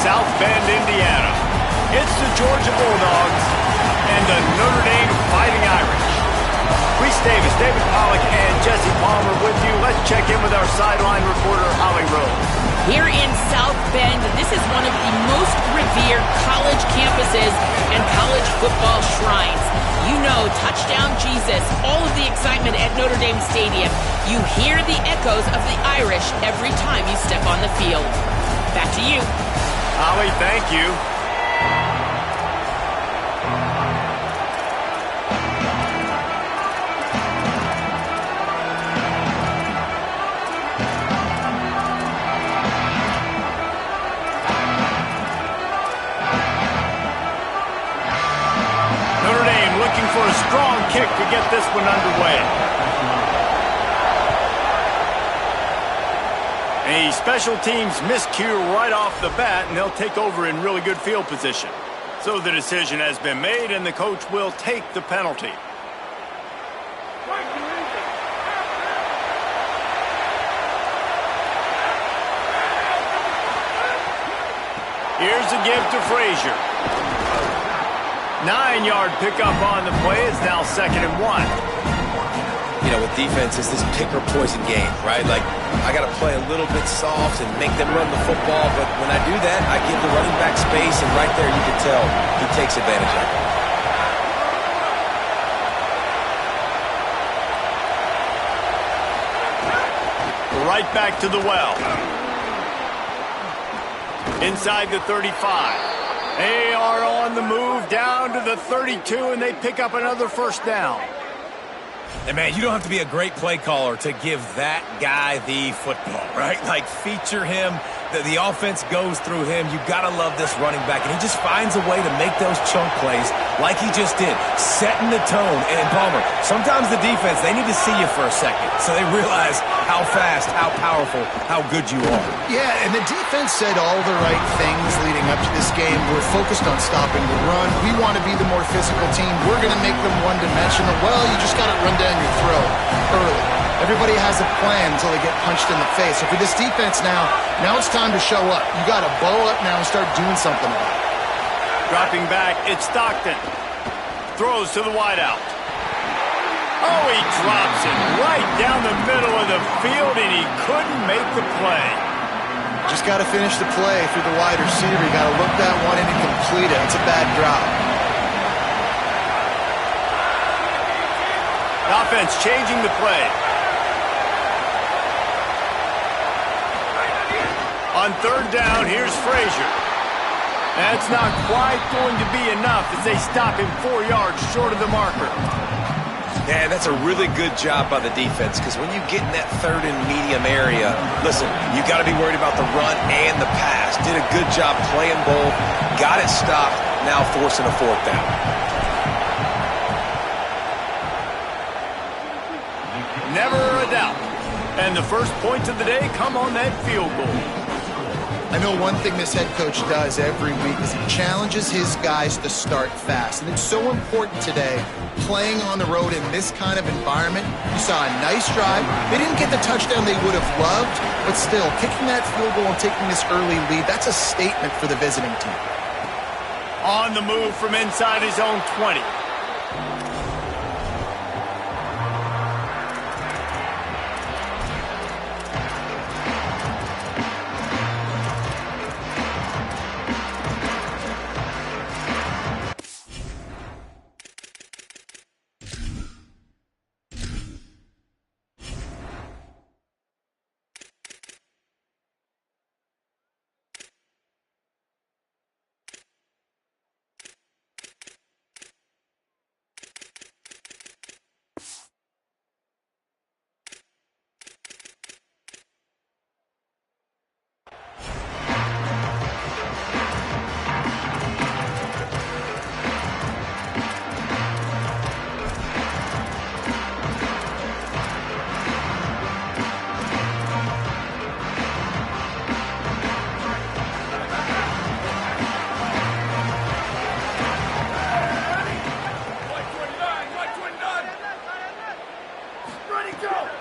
South Bend, Indiana. It's the Georgia Bulldogs and the Notre Dame Fighting Irish. Reese Davis, David Pollack, and Jesse Palmer with you. Let's check in with our sideline reporter, Holly Rose. Here in South Bend, this is one of the most revered college campuses and college football shrines. You know, touchdown Jesus, all of the excitement at Notre Dame Stadium. You hear the echoes of the Irish every time you step on the field. Back to you. Holly, thank you. For a strong kick to get this one underway. A special teams miscue right off the bat, and they'll take over in really good field position. So the decision has been made, and the coach will take the penalty. Here's a give to Frazier. 9-yard pickup on the play. Is now 2nd and 1. You know, with defense, it's this pick or poison game, right? Like, I got to play a little bit soft and make them run the football, but when I do that, I give the running back space, and right there you can tell he takes advantage of it. Right back to the well. Inside the 35. They are on the move down to the 32, and they pick up another first down. And, man, you don't have to be a great play caller to give that guy the football, right? Like, feature him. The offense goes through him. You got to love this running back. And he just finds a way to make those chunk plays like he just did, setting the tone. And, Palmer, sometimes the defense, they need to see you for a second so they realize how fast, how powerful, how good you are. Yeah, and the defense said all the right things leading up to this game. We're focused on stopping the run. We want to be the more physical team. We're going to make them one-dimensional. Well, you just got to run down your throat early. Everybody has a plan until they get punched in the face. So for this defense now it's time to show up. You got to bow up now and start doing something about it. Dropping back, it's Stockton. Throws to the wideout. Oh, he drops it right down the middle of the field, and he couldn't make the play. Just got to finish the play through the wide receiver. You got to look that one in and complete it. It's a bad drop. Offense changing the play. On 3rd down, here's Frazier. That's not quite going to be enough as they stop him 4 yards short of the marker. Yeah, that's a really good job by the defense, because when you get in that 3rd and medium area, listen, you got to be worried about the run and the pass. Did a good job playing both, got it stopped, now forcing a 4th down. Never a doubt. And the first points of the day come on that field goal. I know one thing this head coach does every week is he challenges his guys to start fast. And it's so important today, playing on the road in this kind of environment. You saw a nice drive. They didn't get the touchdown they would have loved, but still, kicking that field goal and taking this early lead, that's a statement for the visiting team. On the move from inside his own 20.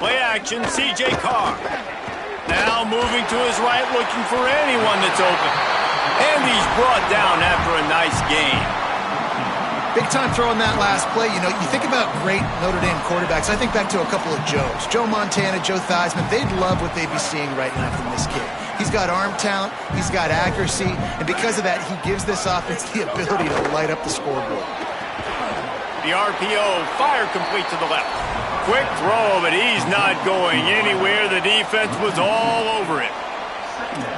Play action, C.J. Carr. Now moving to his right, looking for anyone that's open. And he's brought down after a nice gain. Big time throw on that last play. You know, you think about great Notre Dame quarterbacks. I think back to a couple of Joes. Joe Montana, Joe Theismann. They'd love what they'd be seeing right now from this kid. He's got arm talent. He's got accuracy. And because of that, he gives this offense the ability to light up the scoreboard. The RPO, fire complete to the left. Quick throw, but he's not going anywhere. The defense was all over it.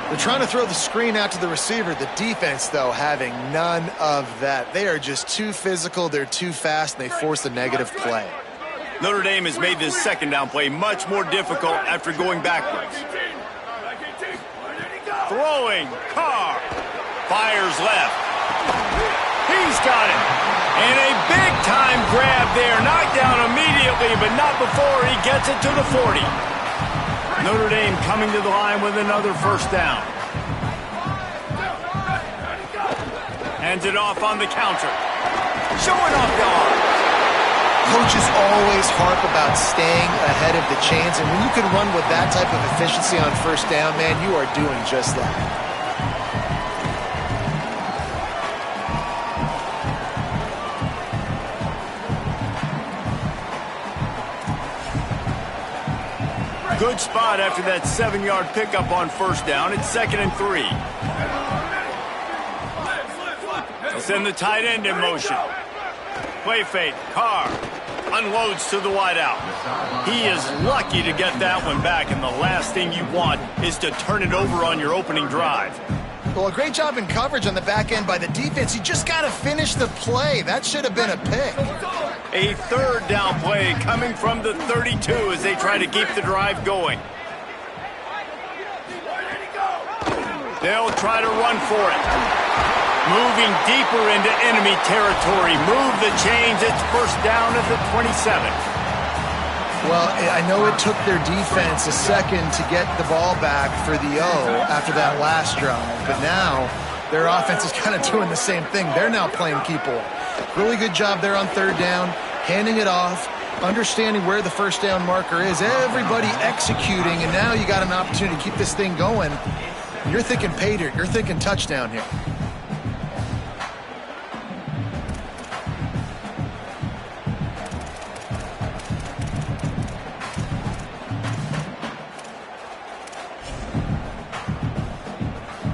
They're trying to throw the screen out to the receiver. The defense, though, having none of that. They are just too physical. They're too fast, and they force a negative play. Notre Dame has made this second down play much more difficult after going backwards. Throwing, Carr. Fires left. He's got it. And a big-time grab there. Knocked down immediately, but not before he gets it to the 40. Notre Dame coming to the line with another first down. Hands it off on the counter. Showing off the arm. Coaches always harp about staying ahead of the chains, and when you can run with that type of efficiency on first down, man, you are doing just that. Good spot after that 7-yard pickup on first down. It's 2nd and 3. They'll send the tight end in motion. Play fake. Carr unloads to the wideout. He is lucky to get that one back, and the last thing you want is to turn it over on your opening drive. Well, a great job in coverage on the back end by the defense. You just got to finish the play. That should have been a pick. A third down play coming from the 32 as they try to keep the drive going. They'll try to run for it. Moving deeper into enemy territory. Move the chains. It's first down at the 27. Well, I know it took their defense a second to get the ball back for the O after that last drive, but now their offense is kind of doing the same thing. They're now playing keep ball. Really good job there on third down, handing it off, understanding where the first down marker is, everybody executing, and now you got an opportunity to keep this thing going. You're thinking pay dirt. You're thinking touchdown here.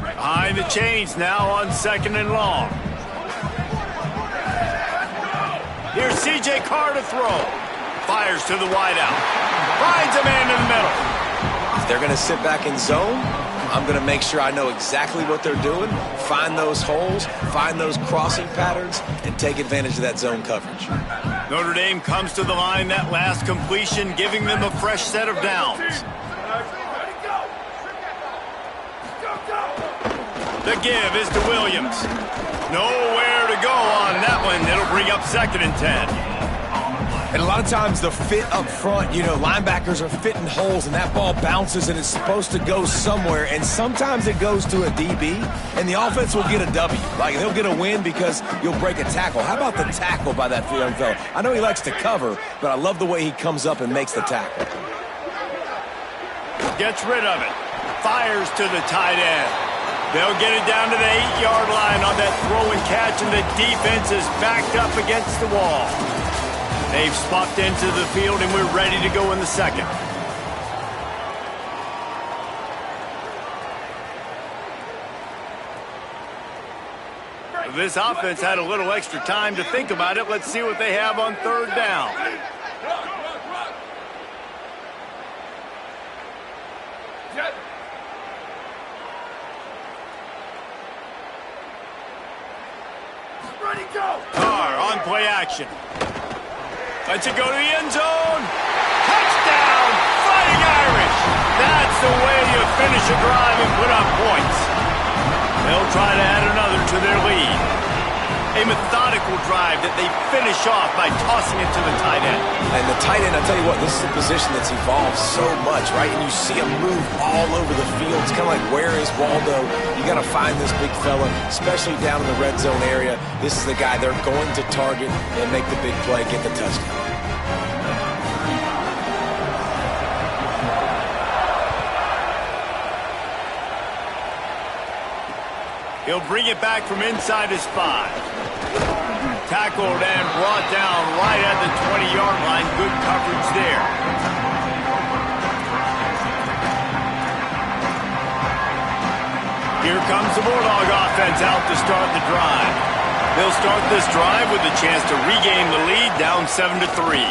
Behind the chains now on 2nd and long. Here's C.J. Carr to throw. Fires to the wideout. Finds a man in the middle. If they're going to sit back in zone, I'm going to make sure I know exactly what they're doing, find those holes, find those crossing patterns, and take advantage of that zone coverage. Notre Dame comes to the line that last completion, giving them a fresh set of downs. The give is to Williams. Nowhere to go on that one. It'll bring up 2nd and 10. And a lot of times the fit up front, you know, linebackers are fitting holes and that ball bounces and it's supposed to go somewhere. And sometimes it goes to a DB and the offense will get a W. Like they'll get a win because you'll break a tackle. How about the tackle by that young fella? I know he likes to cover, but I love the way he comes up and makes the tackle. Gets rid of it. Fires to the tight end. They'll get it down to the 8-yard line on that throw and catch, and the defense is backed up against the wall. They've swapped into the field, and we're ready to go in the second. This offense had a little extra time to think about it. Let's see what they have on third down. Carr on play action. Lets it go to the end zone. Touchdown, Fighting Irish. That's the way you finish a drive and put up points. They'll try to add another to their lead. A methodical drive that they finish off by tossing it to the tight end. And the tight end, I tell you what, this is a position that's evolved so much, right? And you see him move all over the field. It's kind of like, where is Waldo? You got to find this big fella, especially down in the red zone area. This is the guy they're going to target and make the big play, get the touchdown. He'll bring it back from inside his 5. Tackled and brought down right at the 20-yard line. Good coverage there. Here comes the Bulldog offense out to start the drive. They'll start this drive with a chance to regain the lead, down 7-3.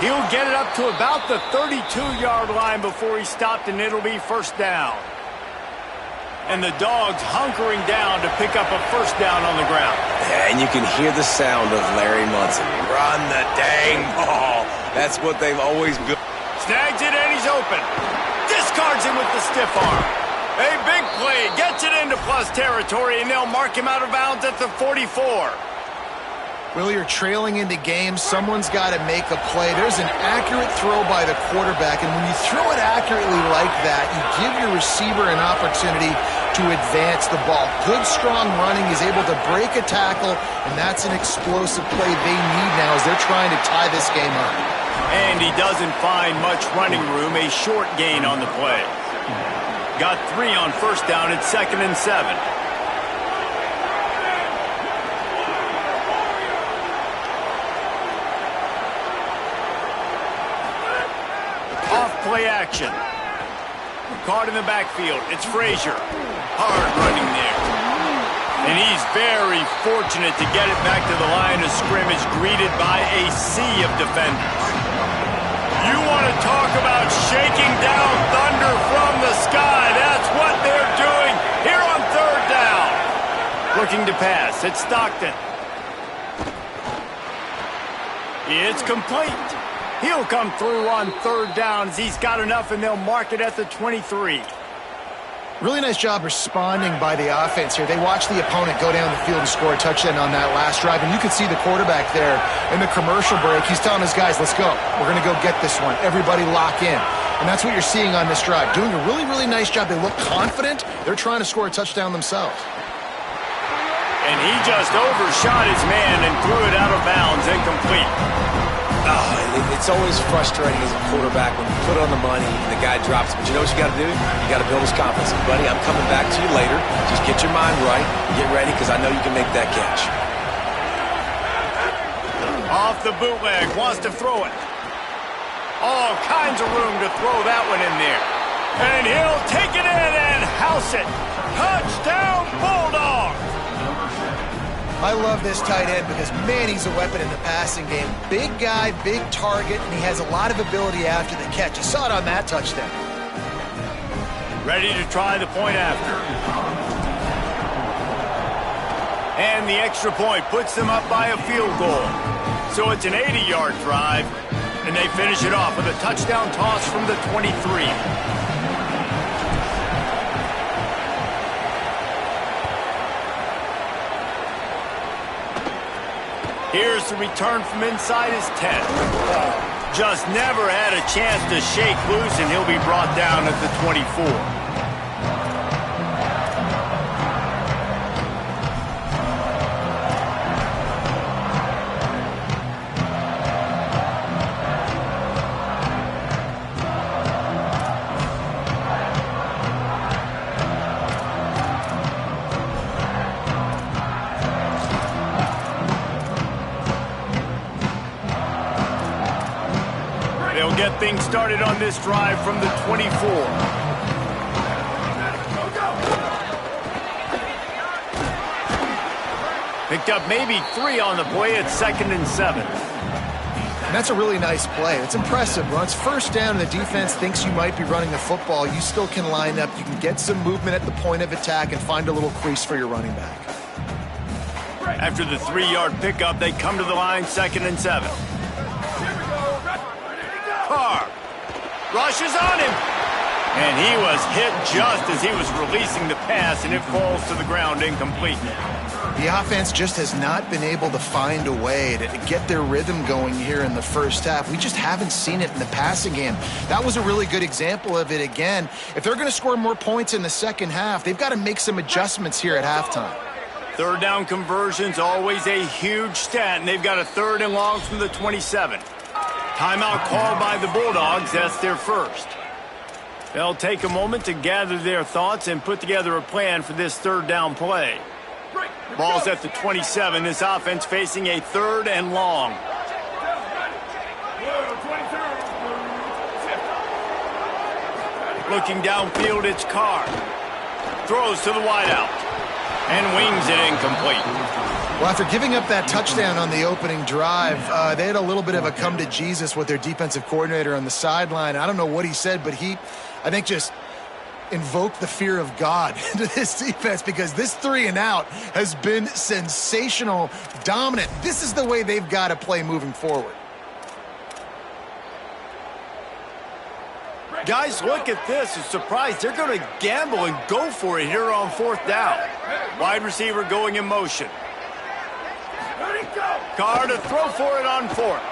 He'll get it up to about the 32-yard line before he's stopped, and it'll be first down. And the Dogs hunkering down to pick up a first down on the ground. Yeah, and you can hear the sound of Larry Munson. Run the dang ball. That's what they've always built. Snags it, and he's open. Discards him with the stiff arm. A big play. Gets it into plus territory, and they'll mark him out of bounds at the 44. Well, you're trailing into games. Someone's got to make a play. There's an accurate throw by the quarterback, and when you throw it accurately like that, you give your receiver an opportunity to advance the ball. Good, strong running. He's able to break a tackle, and that's an explosive play they need now as they're trying to tie this game up. And he doesn't find much running room. A short gain on the play. Got 3 on first down at 2nd and 7. Play action. Caught in the backfield. It's Frazier. Hard running there. And he's very fortunate to get it back to the line of scrimmage, greeted by a sea of defenders. You want to talk about shaking down thunder from the sky. That's what they're doing here on 3rd down. Looking to pass. It's Stockton. It's complete. He'll come through on 3rd down as he's got enough, and they'll mark it at the 23. Really nice job responding by the offense here. They watched the opponent go down the field and score a touchdown on that last drive, and you could see the quarterback there in the commercial break. He's telling his guys, let's go. We're going to go get this one. Everybody lock in. And that's what you're seeing on this drive. Doing a really, really nice job. They look confident. They're trying to score a touchdown themselves. And he just overshot his man and threw it out of bounds, incomplete. It's always frustrating as a quarterback when you put on the money and the guy drops it. But you know what you got to do? You got to build his confidence. Buddy, I'm coming back to you later. Just get your mind right. Get ready, because I know you can make that catch. Off the bootleg. Wants to throw it. All kinds of room to throw that one in there. And he'll take it in and house it. Touchdown, Bulldogs! I love this tight end because, man, he's a weapon in the passing game. Big guy, big target, and he has a lot of ability after the catch. You saw it on that touchdown. Ready to try the point after. And the extra point puts them up by a field goal. So it's an 80-yard drive, and they finish it off with a touchdown toss from the 23. Here's the return from inside his 10. Just never had a chance to shake loose, and he'll be brought down at the 24. They'll get things started on this drive from the 24. Picked up maybe 3 on the play at 2nd and 7. And that's a really nice play. It's impressive. When it's first down and the defense thinks you might be running the football, you still can line up. You can get some movement at the point of attack and find a little crease for your running back. After the 3-yard pickup, they come to the line, 2nd and 7. Carr rushes on him, and he was hit just as he was releasing the pass, and it falls to the ground incomplete. The offense just has not been able to find a way to get their rhythm going here in the first half. We just haven't seen it in the passing game. That was a really good example of it again. If they're going to score more points in the second half, they've got to make some adjustments here at halftime. 3rd down conversion's always a huge stat, and they've got a 3rd and long from the 27. Timeout called by the Bulldogs. That's their first. They'll take a moment to gather their thoughts and put together a plan for this third down play. Ball's at the 27. This offense facing a 3rd and long. Looking downfield, it's Carr. Throws to the wideout. And wings it incomplete. Well, after giving up that touchdown on the opening drive, they had a little bit of a come to Jesus with their defensive coordinator on the sideline. I don't know what he said, but he, I think, just invoked the fear of God into this defense, because this 3 and out has been sensational, dominant. This is the way they've got to play moving forward. Guys, look at this. A surprise. They're going to gamble and go for it here on 4th down. Wide receiver going in motion. Carr to throw for it on 4th.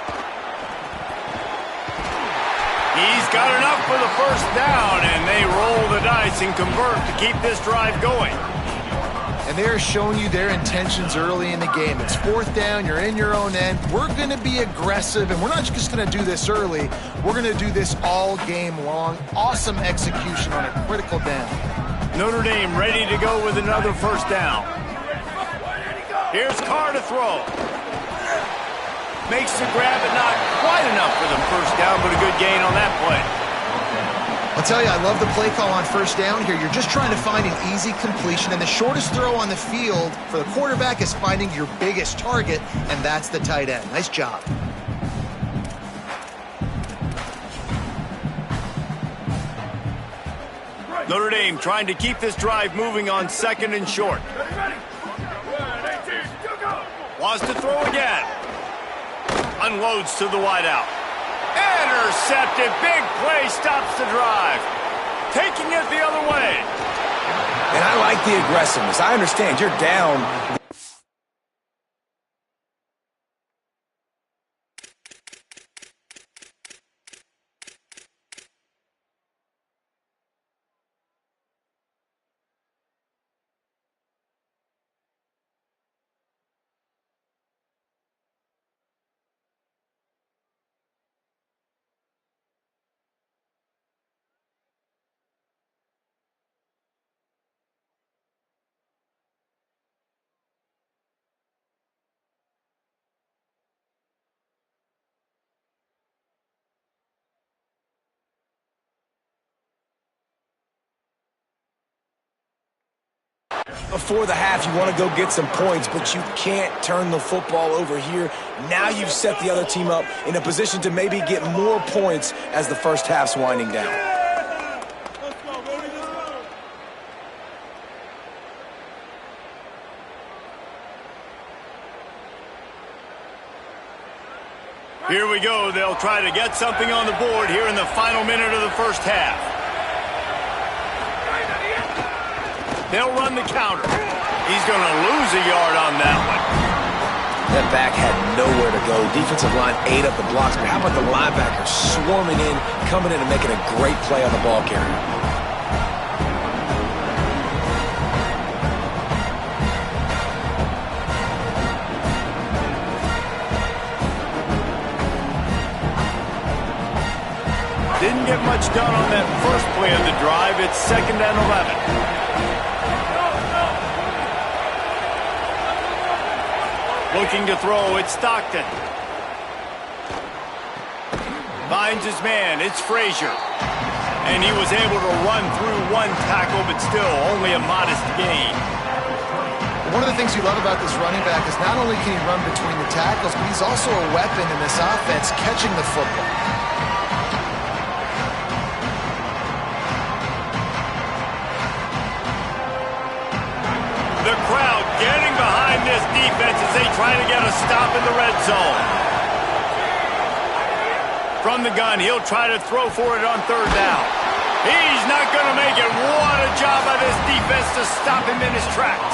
He's got enough for the 1st down, and they roll the dice and convert to keep this drive going. And they're showing you their intentions early in the game. It's 4th down, you're in your own end. We're going to be aggressive, and we're not just going to do this early. We're going to do this all game long. Awesome execution on a critical down. Notre Dame ready to go with another 1st down. Here's Carr to throw. Makes the grab, but not quite enough for the 1st down, but a good gain on that play. I'll tell you, I love the play call on 1st down here. You're just trying to find an easy completion, and the shortest throw on the field for the quarterback is finding your biggest target, and that's the tight end. Nice job. Notre Dame trying to keep this drive moving on 2nd and short. Wants to throw again. Unloads to the wideout. Intercepted. Big play stops the drive. Taking it the other way. And I like the aggressiveness. I understand you're down. Before the half, you want to go get some points, but you can't turn the football over here. Now you've set the other team up in a position to maybe get more points as the 1st half's winding down. Here we go. They'll try to get something on the board here in the final minute of the 1st half. They'll run the counter. He's going to lose a yard on that one. That back had nowhere to go. Defensive line ate up the blocks, but how about the linebackers swarming in, coming in and making a great play on the ball carrier? Didn't get much done on that first play of the drive. It's 2nd and 11. Looking to throw, it's Stockton. Finds his man, it's Frazier. And he was able to run through 1 tackle, but still only a modest gain. One of the things you love about this running back is not only can he run between the tackles, but he's also a weapon in this offense, catching the football. The crowd getting behind this defense as they try to get a stop in the red zone. From the gun, he'll try to throw for it on 3rd down. He's not going to make it. What a job by this defense to stop him in his tracks.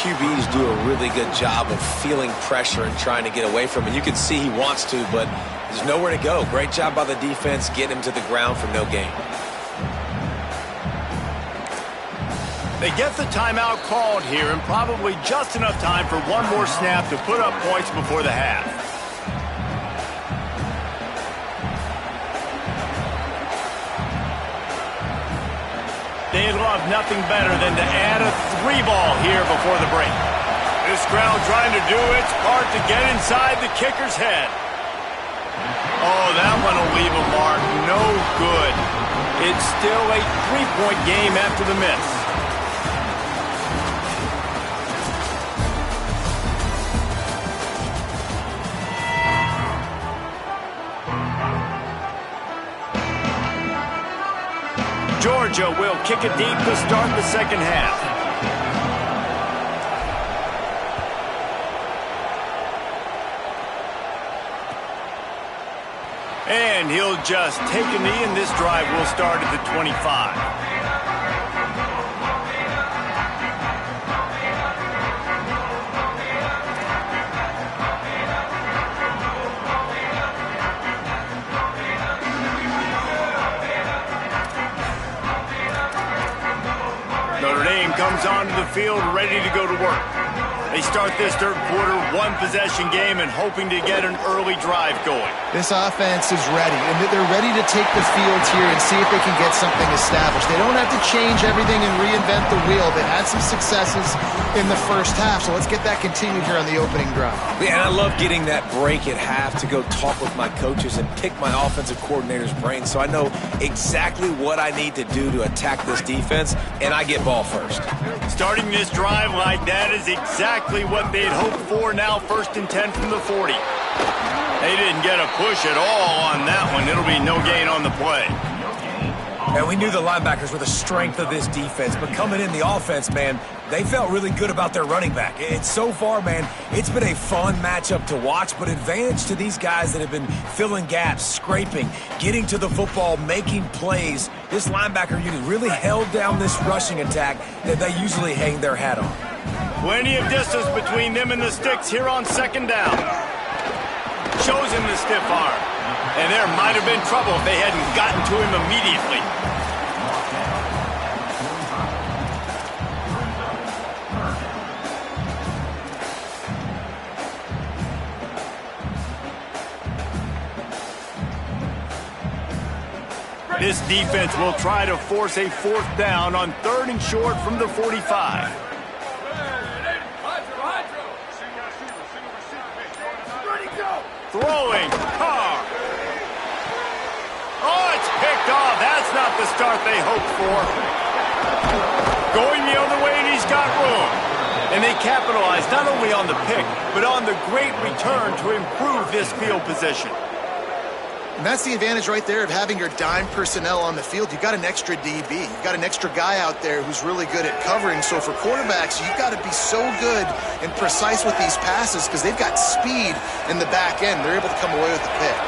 QBs do a really good job of feeling pressure and trying to get away from it. You can see he wants to, but there's nowhere to go. Great job by the defense getting him to the ground for no gain. They get the timeout called here, and probably just enough time for one more snap to put up points before the half. They love nothing better than to add a 3-ball here before the break. This crowd trying to do its part to get inside the kicker's head. Oh, that one will leave a mark. No good. It's still a 3-point game after the miss. Georgia will kick it deep to start the second half. And he'll just take a knee, and this drive will start at the 25. Notre Dame comes onto the field ready to go to work. They start this third quarter one-possession game and hoping to get an early drive going. This offense is ready, and they're ready to take the field here and see if they can get something established. They don't have to change everything and reinvent the wheel. They had some successes in the first half, so let's get that continued here on the opening drive. Yeah, and I love getting that break at half to go talk with my coaches and pick my offensive coordinator's brain so I know exactly what I need to do to attack this defense, and I get ball first. Starting this drive like that is exactly what they'd hoped for. Now 1st and 10 from the 40. They didn't get a push at all on that one. It'll be no gain on the play. And we knew the linebackers were the strength of this defense, but coming in the offense, man, they felt really good about their running back. It's so far, man, it's been a fun matchup to watch, but advantage to these guys that have been filling gaps, scraping, getting to the football, making plays. This linebacker unit really held down this rushing attack that they usually hang their hat on. Plenty of distance between them and the sticks here on second down. Shows him the stiff arm. And there might have been trouble if they hadn't gotten to him immediately. This defense will try to force a 4th down on 3rd and short from the 45. Throwing. Carr. Oh, it's picked off. That's not the start they hoped for. Going the other way, and he's got room. And they capitalized not only on the pick, but on the great return to improve this field position. And that's the advantage right there of having your dime personnel on the field. You've got an extra DB. You've got an extra guy out there who's really good at covering. So for quarterbacks, you've got to be so good and precise with these passes because they've got speed in the back end. They're able to come away with the pick.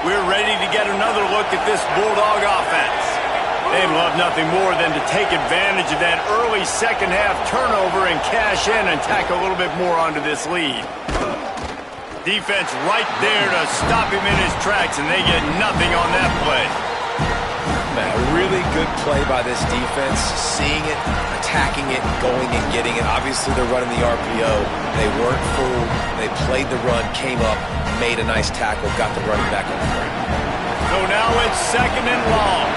We're ready to get another look at this Bulldog offense. They'd love nothing more than to take advantage of that early second half turnover and cash in and tack a little bit more onto this lead. Defense right there to stop him in his tracks, and they get nothing on that play. Man, a really good play by this defense, seeing it, attacking it, going and getting it. Obviously, they're running the RPO. They weren't fooled. They played the run, came up, made a nice tackle, got the running back on the ground. So now it's 2nd and long.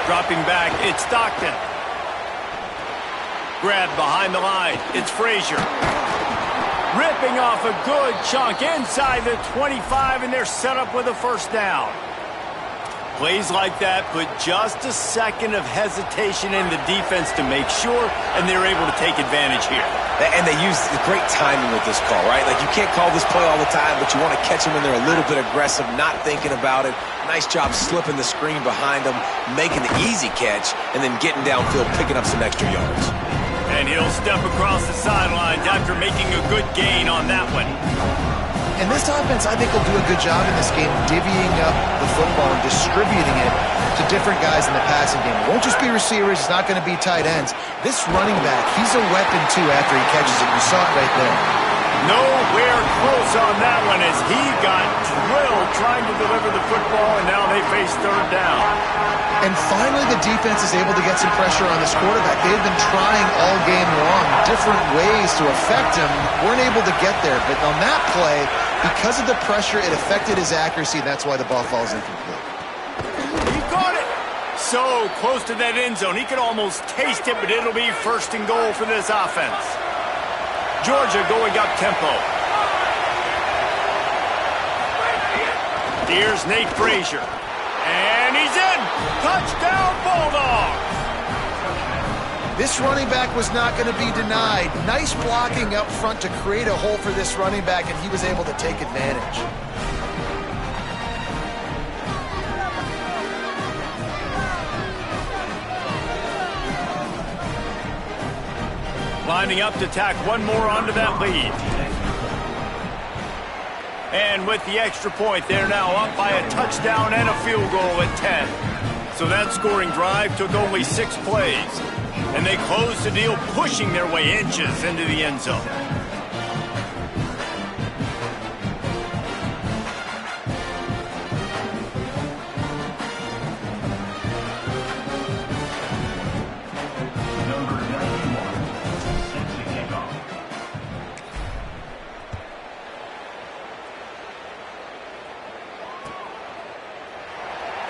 Dropping back, it's Stockton. Grabbed behind the line. It's Frazier. Ripping off a good chunk inside the 25, and they're set up with a 1st down. Plays like that put just a second of hesitation in the defense to make sure, and they're able to take advantage here. And they use great timing with this call, right? Like, you can't call this play all the time, but you want to catch them when they're a little bit aggressive, not thinking about it. Nice job slipping the screen behind them, making the easy catch, and then getting downfield, picking up some extra yards. And he'll step across the sidelines after making a good gain on that one. And this offense, I think, will do a good job in this game divvying up the football and distributing it to different guys in the passing game. It won't just be receivers. It's not going to be tight ends. This running back, he's a weapon, too, after he catches it. You saw it right there. Nowhere close on that one as he got drilled trying to deliver the football, and now they face 3rd down. And finally, the defense is able to get some pressure on this quarterback. They've been trying all game long different ways to affect him. Weren't able to get there. But on that play, because of the pressure, it affected his accuracy. That's why the ball falls incomplete. so close to that end zone. He can almost taste it, but it'll be first and goal for this offense. Georgia going up tempo. Here's Nate Frazier. And he's in. Touchdown, Bulldogs. This running back was not going to be denied. Nice blocking up front to create a hole for this running back, and he was able to take advantage. Lining up to tack one more onto that lead. And with the extra point, they're now up by a touchdown and a field goal at 10. So that scoring drive took only 6 plays. And they closed the deal, pushing their way inches into the end zone.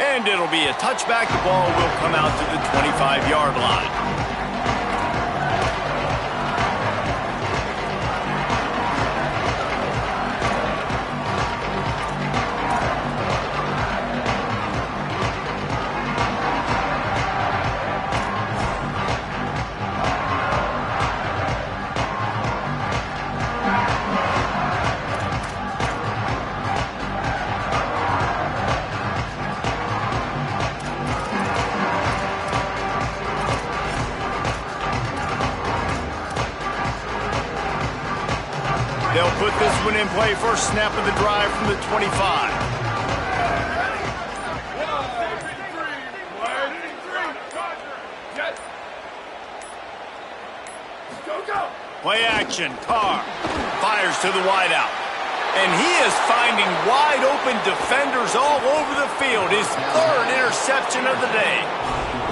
And it'll be a touchback. The ball will come out to the 25-yard line. They'll put this one in play. First snap of the drive from the 25. Play action. Carr fires to the wideout. And he is finding wide open defenders all over the field. His third interception of the day.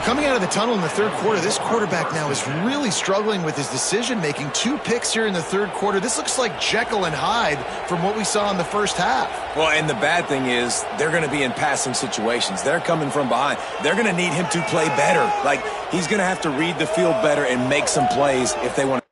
Coming out of the tunnel in the third quarter, this quarterback now is really struggling with his decision-making. 2 picks here in the third quarter. This looks like Jekyll and Hyde from what we saw in the first half. Well, and the bad thing is they're going to be in passing situations. They're coming from behind. They're going to need him to play better. Like, he's going to have to read the field better and make some plays if they want to.